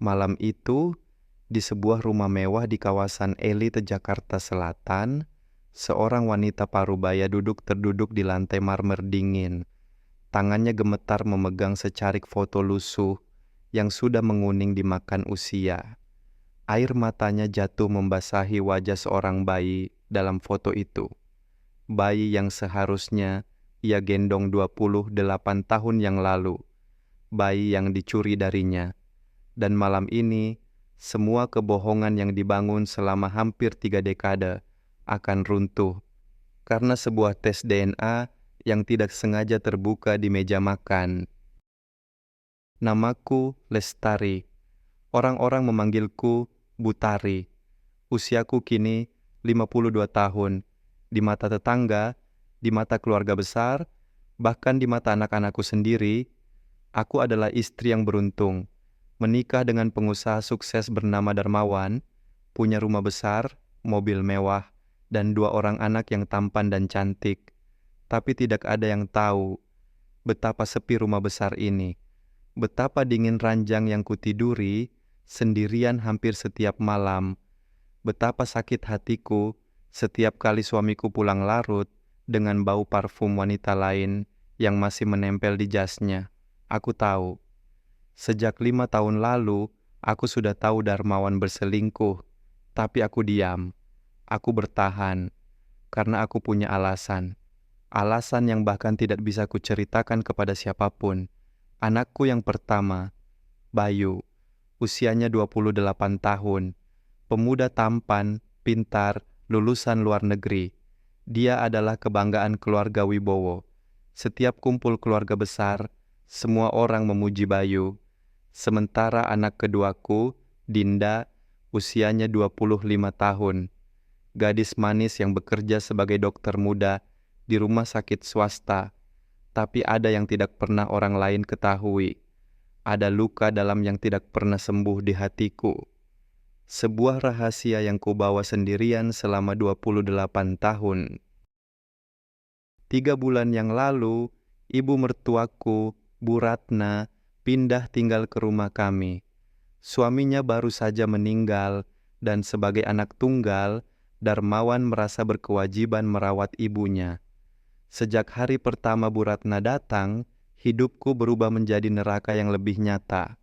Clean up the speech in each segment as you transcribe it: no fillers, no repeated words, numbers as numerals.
Malam itu, di sebuah rumah mewah di kawasan elit Jakarta Selatan, seorang wanita parubaya duduk terduduk di lantai marmer dingin. Tangannya gemetar memegang secarik foto lusuh yang sudah menguning dimakan usia. Air matanya jatuh membasahi wajah seorang bayi dalam foto itu. Bayi yang seharusnya ia gendong 28 tahun yang lalu. Bayi yang dicuri darinya. Dan malam ini, semua kebohongan yang dibangun selama hampir 3 dekade akan runtuh karena sebuah tes DNA yang tidak sengaja terbuka di meja makan. Namaku Lestari. Orang-orang memanggilku Butari. Usiaku kini 52 tahun. Di mata tetangga, di mata keluarga besar, bahkan di mata anak-anakku sendiri, aku adalah istri yang beruntung. Menikah dengan pengusaha sukses bernama Darmawan, punya rumah besar, mobil mewah, dan 2 orang anak yang tampan dan cantik. Tapi tidak ada yang tahu betapa sepi rumah besar ini. Betapa dingin ranjang yang kutiduri sendirian hampir setiap malam. Betapa sakit hatiku setiap kali suamiku pulang larut dengan bau parfum wanita lain yang masih menempel di jasnya. Aku tahu. Sejak 5 tahun lalu, aku sudah tahu Darmawan berselingkuh. Tapi aku diam. Aku bertahan. Karena aku punya alasan. Alasan yang bahkan tidak bisa kuceritakan kepada siapapun. Anakku yang pertama, Bayu, usianya 28 tahun. Pemuda tampan, pintar, lulusan luar negeri. Dia adalah kebanggaan keluarga Wibowo. Setiap kumpul keluarga besar, semua orang memuji Bayu. Sementara anak keduaku, Dinda, usianya 25 tahun. Gadis manis yang bekerja sebagai dokter muda di rumah sakit swasta. Tapi ada yang tidak pernah orang lain ketahui. Ada luka dalam yang tidak pernah sembuh di hatiku. Sebuah rahasia yang kubawa sendirian selama 28 tahun. 3 bulan yang lalu, ibu mertuaku, Bu Ratna, pindah tinggal ke rumah kami. Suaminya baru saja meninggal, dan sebagai anak tunggal, Darmawan merasa berkewajiban merawat ibunya. Sejak hari pertama Bu Ratna datang, hidupku berubah menjadi neraka yang lebih nyata.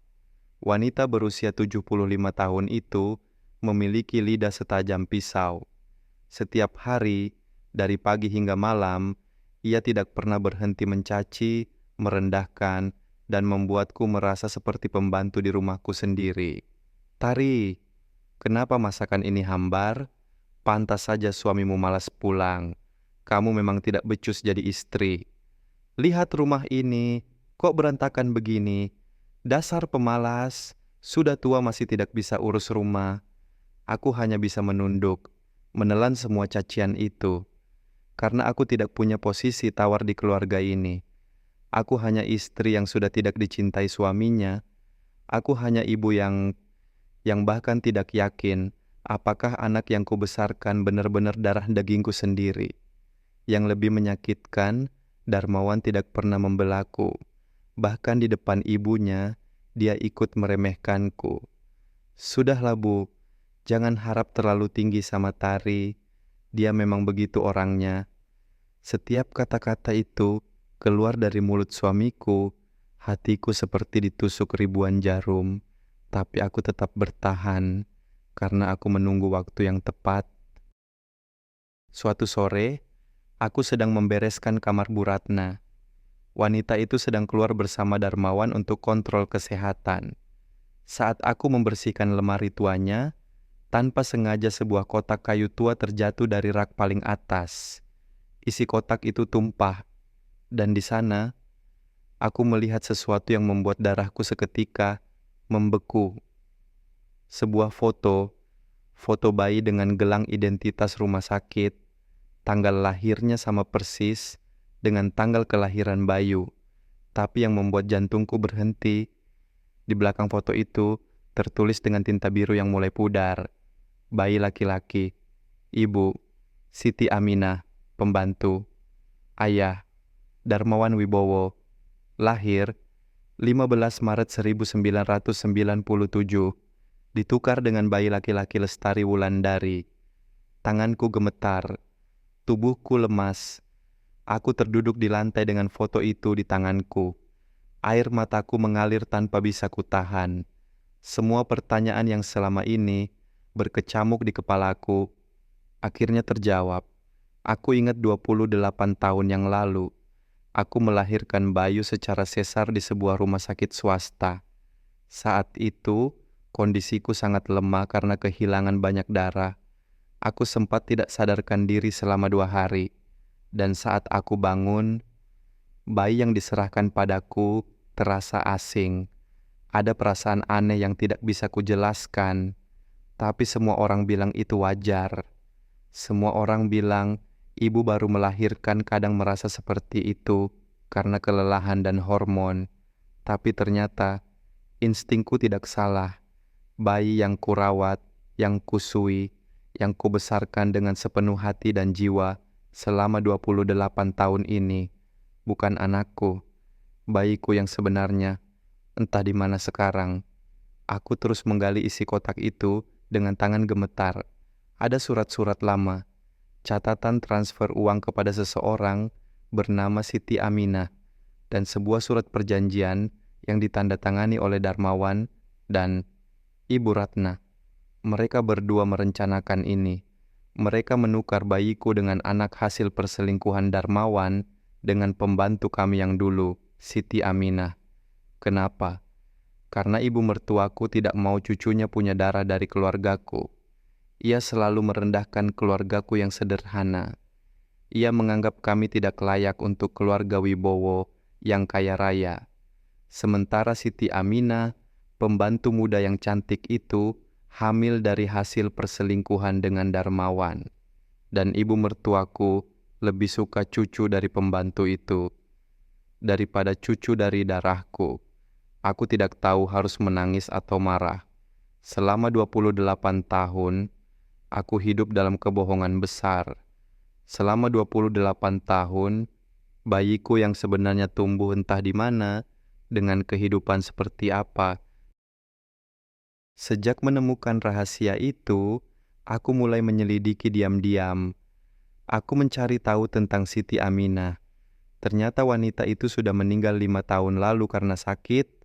Wanita berusia 75 tahun itu memiliki lidah setajam pisau. Setiap hari, dari pagi hingga malam, ia tidak pernah berhenti mencaci, merendahkan, dan membuatku merasa seperti pembantu di rumahku sendiri. Tari, kenapa masakan ini hambar? Pantas saja suamimu malas pulang. Kamu memang tidak becus jadi istri. Lihat rumah ini, kok berantakan begini? Dasar pemalas, sudah tua masih tidak bisa urus rumah. Aku hanya bisa menunduk, menelan semua cacian itu. Karena aku tidak punya posisi tawar di keluarga ini. Aku hanya istri yang sudah tidak dicintai suaminya. Aku hanya ibu yang bahkan tidak yakin apakah anak yang kubesarkan benar-benar darah dagingku sendiri. Yang lebih menyakitkan, Darmawan tidak pernah membelaku. Bahkan di depan ibunya, dia ikut meremehkanku. Sudahlah Bu, jangan harap terlalu tinggi sama Tari. Dia memang begitu orangnya. Setiap kata-kata itu keluar dari mulut suamiku, hatiku seperti ditusuk ribuan jarum. Tapi aku tetap bertahan, karena aku menunggu waktu yang tepat. Suatu sore, aku sedang membereskan kamar Bu Ratna. Wanita itu sedang keluar bersama Darmawan untuk kontrol kesehatan. Saat aku membersihkan lemari tuanya, tanpa sengaja sebuah kotak kayu tua terjatuh dari rak paling atas. Isi kotak itu tumpah, dan di sana aku melihat sesuatu yang membuat darahku seketika membeku. Sebuah foto bayi dengan gelang identitas rumah sakit, tanggal lahirnya sama persis dengan tanggal kelahiran Bayu. Tapi yang membuat jantungku berhenti, di belakang foto itu tertulis dengan tinta biru yang mulai pudar. Bayi laki-laki, ibu, Siti Aminah, pembantu, ayah, Darmawan Wibowo, lahir 15 Maret 1997, ditukar dengan bayi laki-laki Lestari Wulandari. Tanganku gemetar, tubuhku lemas. Aku terduduk di lantai dengan foto itu di tanganku. Air mataku mengalir tanpa bisa kutahan. Semua pertanyaan yang selama ini berkecamuk di kepalaku akhirnya terjawab. Aku ingat 28 tahun yang lalu, aku melahirkan Bayu secara sesar di sebuah rumah sakit swasta. Saat itu, kondisiku sangat lemah karena kehilangan banyak darah. Aku sempat tidak sadarkan diri selama 2 hari. Dan saat aku bangun, bayi yang diserahkan padaku terasa asing. Ada perasaan aneh yang tidak bisa kujelaskan. Tapi semua orang bilang itu wajar. Semua orang bilang ibu baru melahirkan kadang merasa seperti itu karena kelelahan dan hormon. Tapi ternyata instingku tidak salah. Bayi yang kurawat, yang kusui, yang kubesarkan dengan sepenuh hati dan jiwa selama 28 tahun ini bukan anakku, bayiku yang sebenarnya. Entah di mana sekarang. Aku terus menggali isi kotak itu dengan tangan gemetar. Ada surat-surat lama, catatan transfer uang kepada seseorang bernama Siti Aminah, dan sebuah surat perjanjian yang ditandatangani oleh Darmawan dan Ibu Ratna. Mereka berdua merencanakan ini. Mereka menukar bayiku dengan anak hasil perselingkuhan Darmawan dengan pembantu kami yang dulu, Siti Aminah. Kenapa? Karena ibu mertuaku tidak mau cucunya punya darah dari keluargaku. Ia selalu merendahkan keluargaku yang sederhana. Ia menganggap kami tidak layak untuk keluarga Wibowo yang kaya raya. Sementara Siti Aminah, pembantu muda yang cantik itu, hamil dari hasil perselingkuhan dengan Darmawan. Dan ibu mertuaku lebih suka cucu dari pembantu itu daripada cucu dari darahku. Aku tidak tahu harus menangis atau marah. Selama 28 tahun, aku hidup dalam kebohongan besar. Selama 28 tahun, bayiku yang sebenarnya tumbuh entah di mana, dengan kehidupan seperti apa. Sejak menemukan rahasia itu, aku mulai menyelidiki diam-diam. Aku mencari tahu tentang Siti Aminah. Ternyata wanita itu sudah meninggal 5 tahun lalu karena sakit,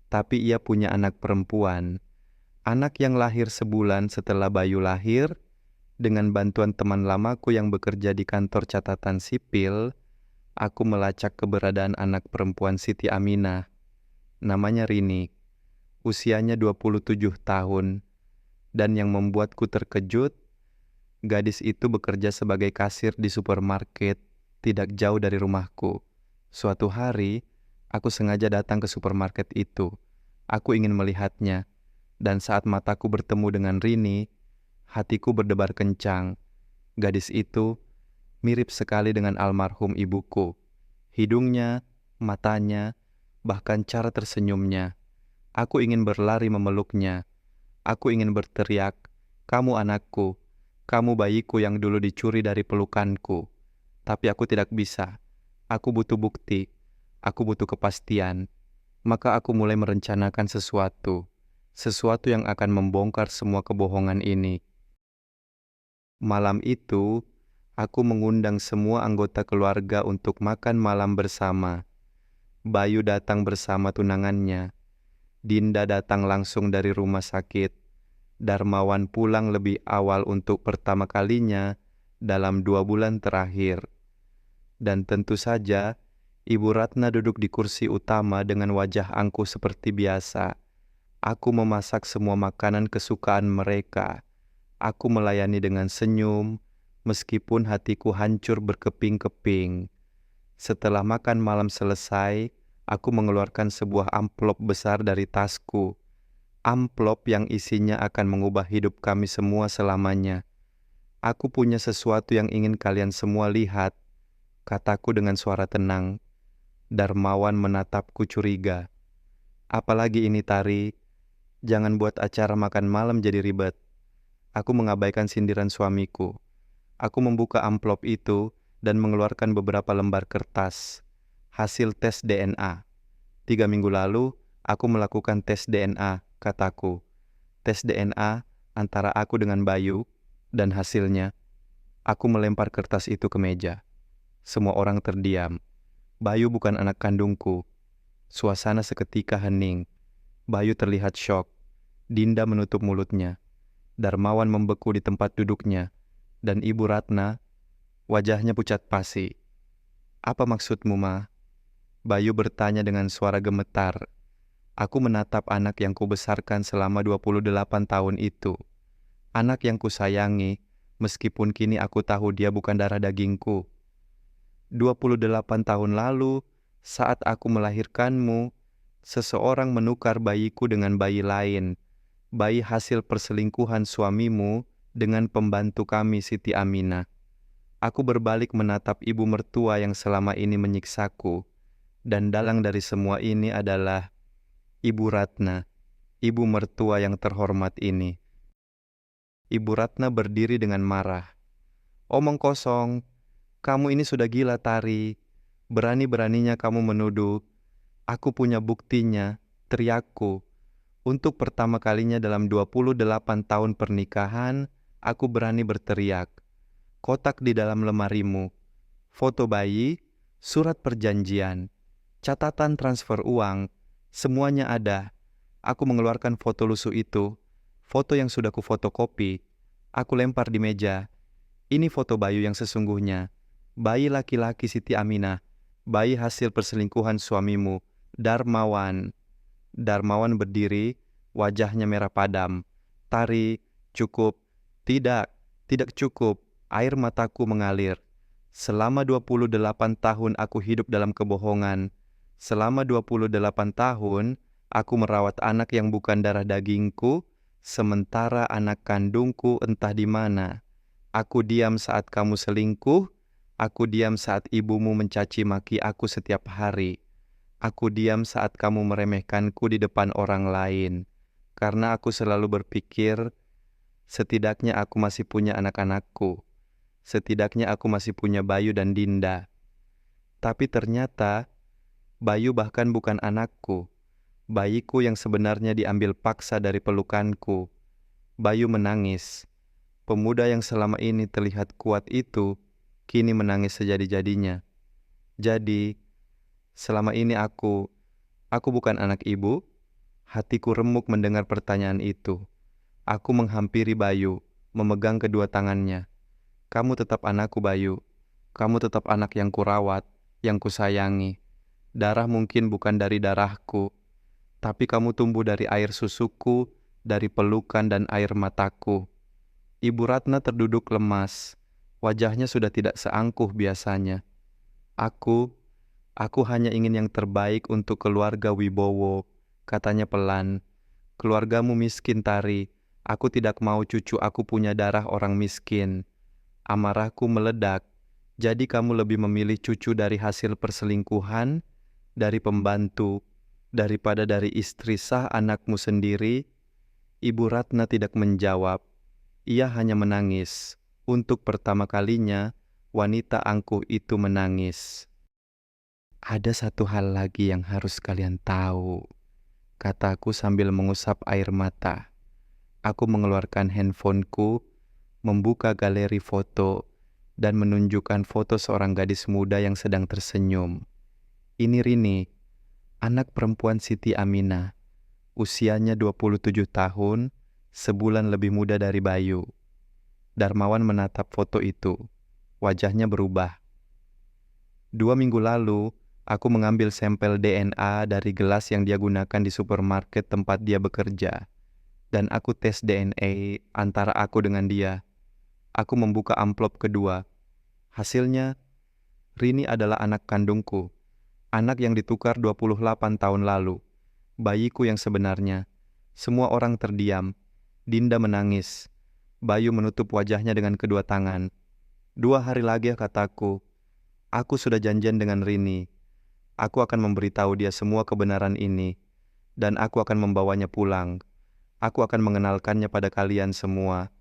tapi ia punya anak perempuan. Anak yang lahir sebulan setelah Bayu lahir. Dengan bantuan teman lamaku yang bekerja di kantor catatan sipil, aku melacak keberadaan anak perempuan Siti Aminah. Namanya Rini, usianya 27 tahun. Dan yang membuatku terkejut, gadis itu bekerja sebagai kasir di supermarket tidak jauh dari rumahku. Suatu hari, aku sengaja datang ke supermarket itu. Aku ingin melihatnya, dan saat mataku bertemu dengan Rini, hatiku berdebar kencang. Gadis itu mirip sekali dengan almarhum ibuku. Hidungnya, matanya, bahkan cara tersenyumnya. Aku ingin berlari memeluknya. Aku ingin berteriak, "Kamu anakku, kamu bayiku yang dulu dicuri dari pelukanku." Tapi aku tidak bisa. Aku butuh bukti. Aku butuh kepastian. Maka aku mulai merencanakan sesuatu. Sesuatu yang akan membongkar semua kebohongan ini. Malam itu, aku mengundang semua anggota keluarga untuk makan malam bersama. Bayu datang bersama tunangannya. Dinda datang langsung dari rumah sakit. Darmawan pulang lebih awal untuk pertama kalinya dalam 2 bulan terakhir. Dan tentu saja, Ibu Ratna duduk di kursi utama dengan wajah angkuh seperti biasa. Aku memasak semua makanan kesukaan mereka. Aku melayani dengan senyum, meskipun hatiku hancur berkeping-keping. Setelah makan malam selesai, aku mengeluarkan sebuah amplop besar dari tasku. Amplop yang isinya akan mengubah hidup kami semua selamanya. "Aku punya sesuatu yang ingin kalian semua lihat," kataku dengan suara tenang. Darmawan menatapku curiga. "Apalagi ini, Tari? Jangan buat acara makan malam jadi ribet." Aku mengabaikan sindiran suamiku. Aku membuka amplop itu dan mengeluarkan beberapa lembar kertas. Hasil tes DNA. 3 minggu lalu, aku melakukan tes DNA, kataku. Tes DNA antara aku dengan Bayu, dan hasilnya, aku melempar kertas itu ke meja. Semua orang terdiam. Bayu bukan anak kandungku. Suasana seketika hening. Bayu terlihat syok. Dinda menutup mulutnya. Darmawan membeku di tempat duduknya. Dan Ibu Ratna, wajahnya pucat pasi. "Apa maksudmu, Ma?" Bayu bertanya dengan suara gemetar. Aku menatap anak yang kubesarkan selama 28 tahun itu. Anak yang kusayangi, meskipun kini aku tahu dia bukan darah dagingku. 28 tahun lalu, saat aku melahirkanmu, seseorang menukar bayiku dengan bayi lain, bayi hasil perselingkuhan suamimu dengan pembantu kami Siti Aminah. Aku berbalik menatap ibu mertua yang selama ini menyiksaku, dan dalang dari semua ini adalah Ibu Ratna, ibu mertua yang terhormat ini. Ibu Ratna berdiri dengan marah. "Omong kosong, kamu ini sudah gila, Tari. Berani-beraninya kamu menuduh. Aku punya buktinya," teriakku. Untuk pertama kalinya dalam 28 tahun pernikahan, aku berani berteriak. Kotak di dalam lemarimu, foto bayi, surat perjanjian, catatan transfer uang, semuanya ada. Aku mengeluarkan foto lusuh itu, foto yang sudah kufotokopi. Aku lempar di meja. "Ini foto Bayu yang sesungguhnya. Bayi laki-laki Siti Aminah. Bayi hasil perselingkuhan suamimu, Darmawan." Darmawan berdiri, wajahnya merah padam. "Tari, cukup." "Tidak, tidak cukup." Air mataku mengalir. Selama 28 tahun aku hidup dalam kebohongan. Selama 28 tahun, aku merawat anak yang bukan darah dagingku, sementara anak kandungku entah di mana. Aku diam saat kamu selingkuh, aku diam saat ibumu mencaci maki aku setiap hari. Aku diam saat kamu meremehkanku di depan orang lain, karena aku selalu berpikir, setidaknya aku masih punya anak-anakku. Setidaknya aku masih punya Bayu dan Dinda. Tapi ternyata, Bayu bahkan bukan anakku. Bayiku yang sebenarnya diambil paksa dari pelukanku. Bayu menangis. Pemuda yang selama ini terlihat kuat itu, kini menangis sejadi-jadinya. Jadi, selama ini aku bukan anak ibu. Hatiku remuk mendengar pertanyaan itu. Aku menghampiri Bayu, memegang kedua tangannya. "Kamu tetap anakku, Bayu. Kamu tetap anak yang kurawat, yang kusayangi. Darah mungkin bukan dari darahku, tapi kamu tumbuh dari air susuku, dari pelukan dan air mataku." Ibu Ratna terduduk lemas. Wajahnya sudah tidak seangkuh biasanya. Aku hanya ingin yang terbaik untuk keluarga Wibowo," katanya pelan. "Keluargamu miskin, Tari. Aku tidak mau cucu aku punya darah orang miskin." Amarahku meledak. "Jadi kamu lebih memilih cucu dari hasil perselingkuhan, dari pembantu, daripada dari istri sah anakmu sendiri?" Ibu Ratna tidak menjawab. Ia hanya menangis. Untuk pertama kalinya, wanita angkuh itu menangis. "Ada satu hal lagi yang harus kalian tahu," kataku sambil mengusap air mata. Aku mengeluarkan handphoneku, membuka galeri foto, dan menunjukkan foto seorang gadis muda yang sedang tersenyum. Ini Rini, anak perempuan Siti Aminah. Usianya 27 tahun, sebulan lebih muda dari Bayu. Darmawan menatap foto itu. Wajahnya berubah. 2 minggu lalu, aku mengambil sampel DNA dari gelas yang dia gunakan di supermarket tempat dia bekerja. Dan aku tes DNA antara aku dengan dia. Aku membuka amplop kedua. Hasilnya, Rini adalah anak kandungku. Anak yang ditukar 28 tahun lalu. Bayiku yang sebenarnya. Semua orang terdiam. Dinda menangis. Bayu menutup wajahnya dengan kedua tangan. 2 hari lagi, kataku. Aku sudah janjian dengan Rini. Aku akan memberitahu dia semua kebenaran ini. Dan aku akan membawanya pulang. Aku akan mengenalkannya pada kalian semua.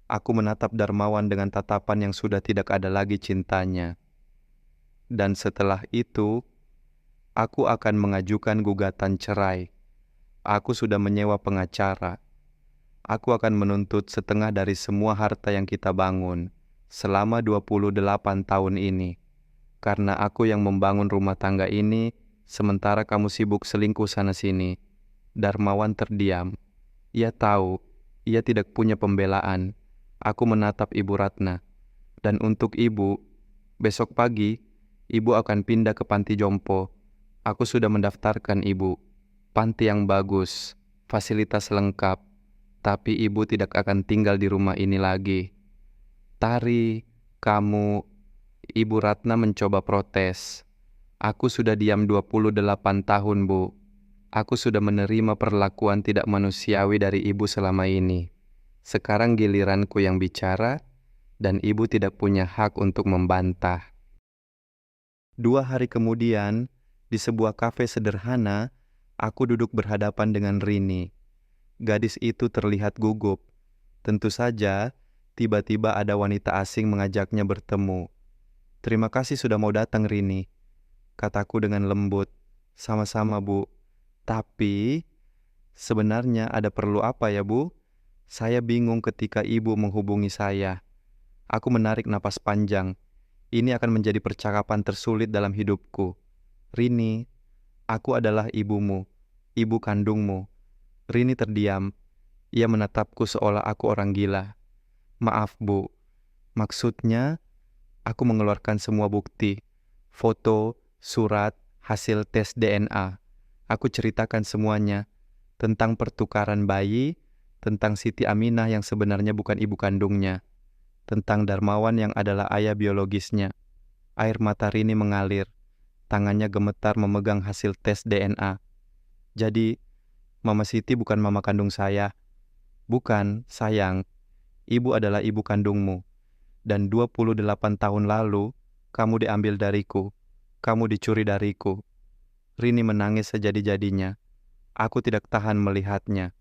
Aku menatap Darmawan dengan tatapan yang sudah tidak ada lagi cintanya. Dan setelah itu, Aku akan mengajukan gugatan cerai. Aku sudah menyewa pengacara. Aku akan menuntut setengah dari semua harta yang kita bangun selama 28 tahun ini. Karena aku yang membangun rumah tangga ini, sementara kamu sibuk selingkuh sana-sini. Darmawan terdiam. Ia tahu, ia tidak punya pembelaan. Aku menatap Ibu Ratna. Dan untuk ibu, besok pagi, ibu akan pindah ke panti jompo. Aku sudah mendaftarkan ibu. Panti yang bagus, fasilitas lengkap. Tapi ibu tidak akan tinggal di rumah ini lagi. Tari, kamu, Ibu Ratna mencoba protes. Aku sudah diam 28 tahun, Bu. Aku sudah menerima perlakuan tidak manusiawi dari ibu selama ini. Sekarang giliranku yang bicara, dan ibu tidak punya hak untuk membantah. 2 hari kemudian, di sebuah kafe sederhana, aku duduk berhadapan dengan Rini. Gadis itu terlihat gugup. Tentu saja, tiba-tiba ada wanita asing mengajaknya bertemu. "Terima kasih sudah mau datang, Rini," kataku dengan lembut. "Sama-sama, Bu. Tapi, sebenarnya ada perlu apa ya, Bu? Saya bingung ketika Ibu menghubungi saya." Aku menarik napas panjang. Ini akan menjadi percakapan tersulit dalam hidupku. "Rini, aku adalah ibumu, ibu kandungmu." Rini terdiam. Ia menatapku seolah aku orang gila. "Maaf, Bu. Maksudnya, aku mengeluarkan semua bukti. Foto, surat, hasil tes DNA. Aku ceritakan semuanya. Tentang pertukaran bayi, tentang Siti Aminah yang sebenarnya bukan ibu kandungnya, tentang Darmawan yang adalah ayah biologisnya." Air mata Rini mengalir. Tangannya gemetar memegang hasil tes DNA. "Jadi, Mama Siti bukan mama kandung saya." "Bukan, sayang. Ibu adalah ibu kandungmu. Dan 28 tahun lalu, kamu diambil dariku. Kamu dicuri dariku." Rini menangis sejadi-jadinya. Aku tidak tahan melihatnya.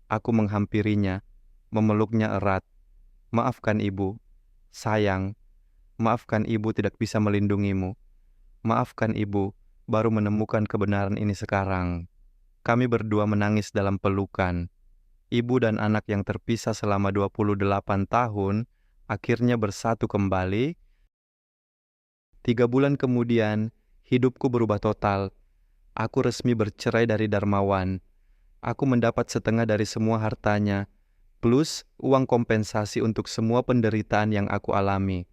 Aku menghampirinya, memeluknya erat. "Maafkan ibu. Sayang, maafkan ibu tidak bisa melindungimu. Maafkan ibu, baru menemukan kebenaran ini sekarang." Kami berdua menangis dalam pelukan. Ibu dan anak yang terpisah selama 28 tahun akhirnya bersatu kembali. 3 bulan kemudian, hidupku berubah total. Aku resmi bercerai dari Darmawan. Aku mendapat setengah dari semua hartanya, plus uang kompensasi untuk semua penderitaan yang aku alami.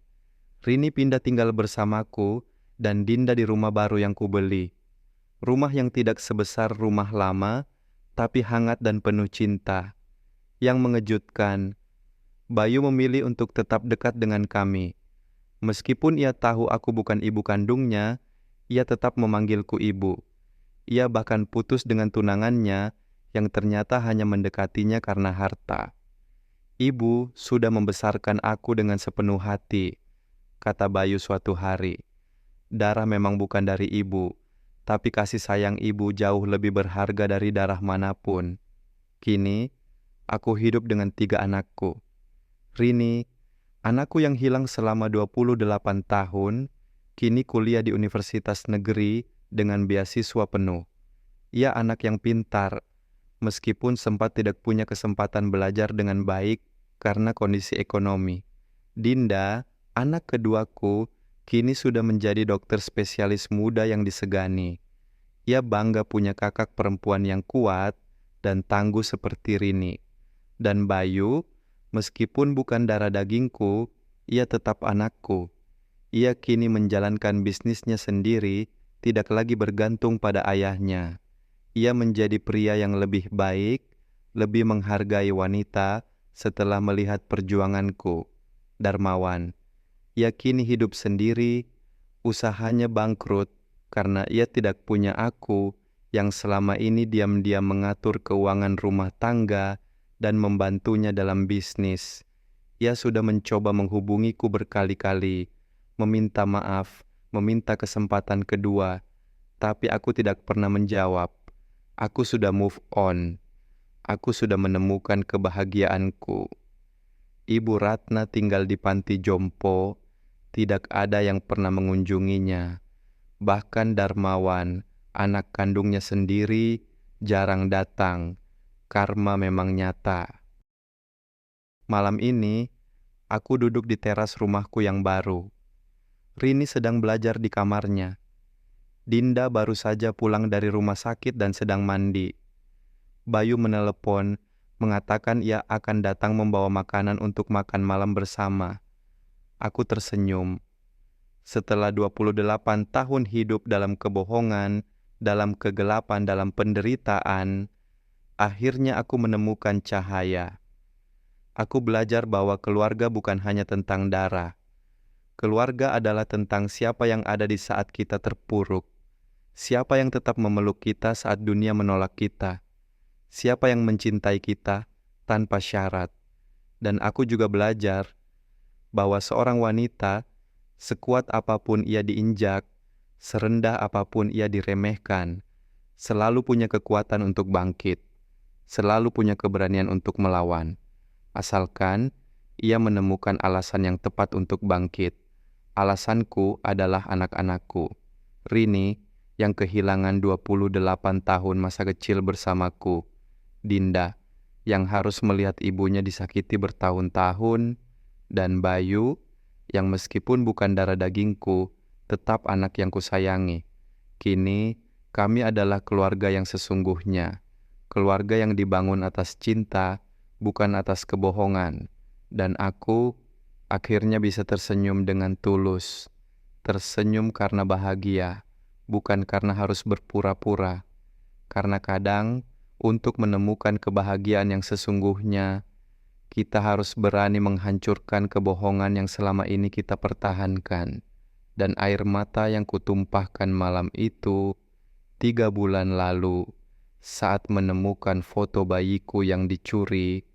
Rini pindah tinggal bersamaku, dan Dinda di rumah baru yang kubeli. Rumah yang tidak sebesar rumah lama, tapi hangat dan penuh cinta. Yang mengejutkan, Bayu memilih untuk tetap dekat dengan kami. Meskipun ia tahu aku bukan ibu kandungnya, ia tetap memanggilku ibu. Ia bahkan putus dengan tunangannya yang ternyata hanya mendekatinya karena harta. "Ibu sudah membesarkan aku dengan sepenuh hati," kata Bayu suatu hari. "Darah memang bukan dari ibu, tapi kasih sayang ibu jauh lebih berharga dari darah manapun. Kini, aku hidup dengan 3 anakku. Rini, anakku yang hilang selama 28 tahun, kini kuliah di universitas negeri dengan beasiswa penuh. Ia anak yang pintar, meskipun sempat tidak punya kesempatan belajar dengan baik karena kondisi ekonomi. Dinda, anak keduaku, kini sudah menjadi dokter spesialis muda yang disegani. Ia bangga punya kakak perempuan yang kuat dan tangguh seperti Rini. Dan Bayu, meskipun bukan darah dagingku, ia tetap anakku. Ia kini menjalankan bisnisnya sendiri, tidak lagi bergantung pada ayahnya. Ia menjadi pria yang lebih baik, lebih menghargai wanita setelah melihat perjuanganku." Darmawan. Ia kini hidup sendiri, usahanya bangkrut karena ia tidak punya aku yang selama ini diam-diam mengatur keuangan rumah tangga dan membantunya dalam bisnis. Ia sudah mencoba menghubungiku berkali-kali, meminta maaf, meminta kesempatan kedua, tapi aku tidak pernah menjawab. Aku sudah move on. Aku sudah menemukan kebahagiaanku. Ibu Ratna tinggal di panti jompo. Tidak ada yang pernah mengunjunginya. Bahkan Darmawan, Anak kandungnya sendiri jarang datang. Karma memang nyata. Malam ini, aku duduk di teras rumahku yang baru. Rini sedang belajar di kamarnya. Dinda baru saja pulang dari rumah sakit dan sedang mandi. Bayu menelepon, mengatakan ia akan datang membawa makanan untuk makan malam bersama. Aku tersenyum. Setelah 28 tahun hidup dalam kebohongan, dalam kegelapan, dalam penderitaan, akhirnya aku menemukan cahaya. Aku belajar bahwa keluarga bukan hanya tentang darah. Keluarga adalah tentang siapa yang ada di saat kita terpuruk. Siapa yang tetap memeluk kita saat dunia menolak kita. Siapa yang mencintai kita tanpa syarat. Dan aku juga belajar bahwa seorang wanita, sekuat apapun ia diinjak, serendah apapun ia diremehkan, selalu punya kekuatan untuk bangkit, selalu punya keberanian untuk melawan. Asalkan ia menemukan alasan yang tepat untuk bangkit. Alasanku adalah anak-anakku. Rini yang kehilangan 28 tahun masa kecil bersamaku. Dinda yang harus melihat ibunya disakiti bertahun-tahun. Dan Bayu yang meskipun bukan darah dagingku, tetap anak yang kusayangi. Kini kami adalah keluarga yang sesungguhnya. Keluarga yang dibangun atas cinta, bukan atas kebohongan. Dan aku akhirnya bisa tersenyum dengan tulus. Tersenyum karena bahagia, bukan karena harus berpura-pura. Karena kadang, untuk menemukan kebahagiaan yang sesungguhnya, kita harus berani menghancurkan kebohongan yang selama ini kita pertahankan. Dan air mata yang kutumpahkan malam itu, 3 bulan lalu, saat menemukan foto bayiku yang dicuri,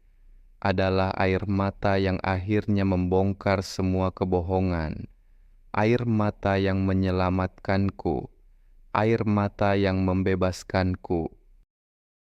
adalah air mata yang akhirnya membongkar semua kebohongan. Air mata yang menyelamatkanku. Air mata yang membebaskanku.